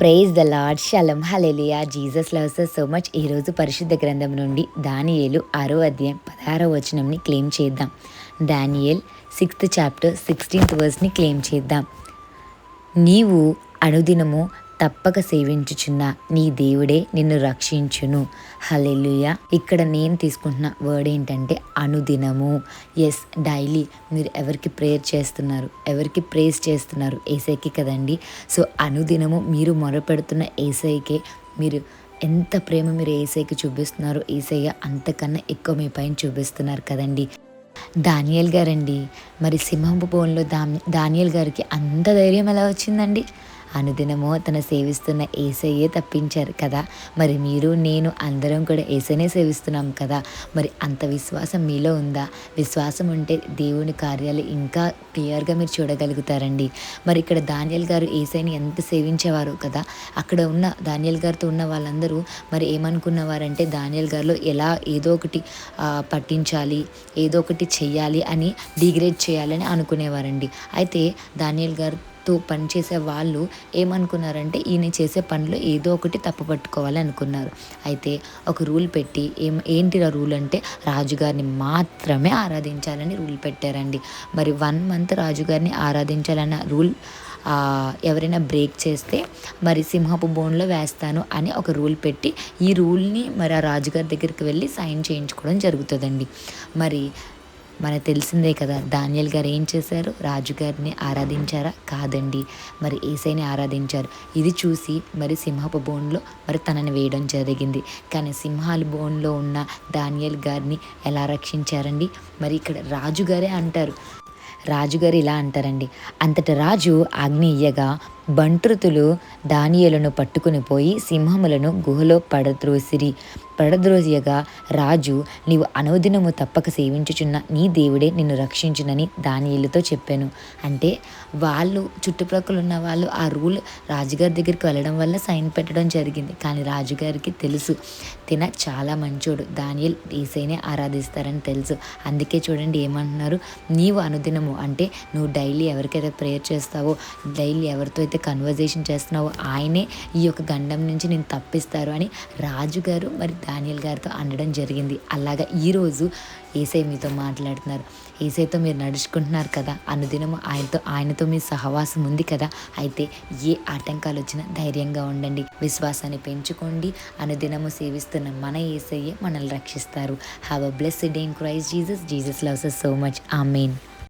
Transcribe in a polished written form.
Praise the Lord, షలోమ్, హల్లెలూయా, Jesus loves us so much. ఈరోజు పరిశుద్ధ గ్రంథం నుండి దానియేలు 6వ అధ్యాయం 16వ వచనంని క్లెయిమ్ చేద్దాం. Daniel 6th chapter 16th వర్స్ని claim చేద్దాం. నీవు అనుదినము తప్పక సేవించుచున్న నీ దేవుడే నిన్ను రక్షించును. హల్లెలూయా. ఇక్కడ నేను తీసుకుంటున్న వర్డ్ ఏంటంటే అనుదినము. ఎస్, డైలీ మీరు ఎవరికి ప్రేయర్ చేస్తున్నారు, ఎవరికి ప్రేస్ చేస్తున్నారు? ఏసైకి కదండి. సో అనుదినము మీరు మొరపెడుతున్న ఏసైకే మీరు ఎంత ప్రేమ మీరు ఏసైకి చూపిస్తున్నారు, ఏసయ్య అంతకన్నా ఎక్కువ మీ పైన చూపిస్తున్నారు కదండి. దానియేల్ గారండి, మరి సింహపు బోన్లో దానియేల్ గారికి అంత ధైర్యం ఎలా వచ్చిందండి? అనుదినము తన సేవిస్తున్న ఏసయ్యే తప్పించారు కదా. మరి మీరు నేను అందరం కూడా ఏసైనే సేవిస్తున్నాం కదా. మరి అంత విశ్వాసం మీలో ఉందా? విశ్వాసం ఉంటే దేవుని కార్యాలు ఇంకా క్లియర్గా మీరు చూడగలుగుతారండి. మరి ఇక్కడ దానియేల్ గారు ఏసైని ఎంత సేవించేవారు కదా. అక్కడ ఉన్న దానియేల్ గారితో ఉన్న వాళ్ళందరూ మరి ఏమనుకున్నవారంటే దానియేల్ గారిలో ఎలా ఏదో ఒకటి పట్టించాలి, ఏదో ఒకటి చెయ్యాలి అని డిగ్రేడ్ చేయాలని అనుకునేవారండి. అయితే దానియేల్ గారు పనిచేసే వాళ్ళు ఏమనుకున్నారంటే ఈయన చేసే పనిలో ఏదో ఒకటి తప్పు పట్టుకోవాలి అనుకున్నారు. అయితే ఒక రూల్ పెట్టి ఏంటి ఆ రూల్ అంటే రాజుగారిని మాత్రమే ఆరాధించాలని రూల్ పెట్టారండి. మరి 1 month రాజుగారిని ఆరాధించాలన్న రూల్ ఎవరైనా బ్రేక్ చేస్తే మరి సింహపు బోన్లో వేస్తాను అని ఒక రూల్ పెట్టి ఈ రూల్ని మరి ఆ రాజుగారి దగ్గరికి వెళ్ళి సైన్ చేయించుకోవడం జరుగుతుందండి. మరి మనకు తెలిసిందే కదా, దానియేల్ గారు ఏం చేశారు? రాజుగారిని ఆరాధించారా? కాదండి, మరి ఏసైని ఆరాధించారు. ఇది చూసి మరి సింహపు బోన్లో మరి తనని వేయడం జరిగింది. కానీ సింహాల బోన్లో ఉన్న దానియేల్ గారిని ఎలా రక్షించారండి? మరి ఇక్కడ రాజుగారే అంటారు, రాజుగారు ఇలా అంటారండి, అంతట రాజు ఆజ్ఞ ఇయ్యగా బంట్రుతులు దానియేలును పట్టుకుని పోయి సింహములను గుహలో పడద్రోసియగా రాజు, నీవు అనుదినము తప్పక సేవించుచున్న నీ దేవుడే నిన్ను రక్షించునని దానియేలుతో చెప్పాను. అంటే వాళ్ళు చుట్టుప్రక్కల ఉన్న వాళ్ళు ఆ రూల్ రాజుగారి దగ్గరికి వెళ్ళడం వల్ల సైన్ పెట్టడం జరిగింది. కానీ రాజుగారికి తెలుసు తిన చాలా మంచోడు, దానియేల్ ఏసైనే ఆరాధిస్తారని తెలుసు. అందుకే చూడండి ఏమంటున్నారు, నీవు అనుదినము అంటే నువ్వు డైలీ ఎవరికైతే ప్రేయర్ చేస్తావో, డైలీ ఎవరితో అయితే కన్వర్జేషన్ చేస్తున్నావో ఆయనే ఈ యొక్క గండం నుంచి నేను తప్పిస్తారు అని రాజుగారు మరి దానియేల్ గారితో అనడం జరిగింది. అలాగా ఈరోజు ఏసై మీతో మాట్లాడుతున్నారు. ఏసైతో మీరు నడుచుకుంటున్నారు కదా, అనుదినము ఆయనతో మీ సహవాసం ఉంది కదా. అయితే ఏ ఆటంకాలు వచ్చినా ధైర్యంగా ఉండండి, విశ్వాసాన్ని పెంచుకోండి. అనుదినము సేవిస్తున్న మన ఏసయ్యే మనల్ని రక్షిస్తారు. Have a blessed day in Christ Jesus. Jesus loves us so much. Amen.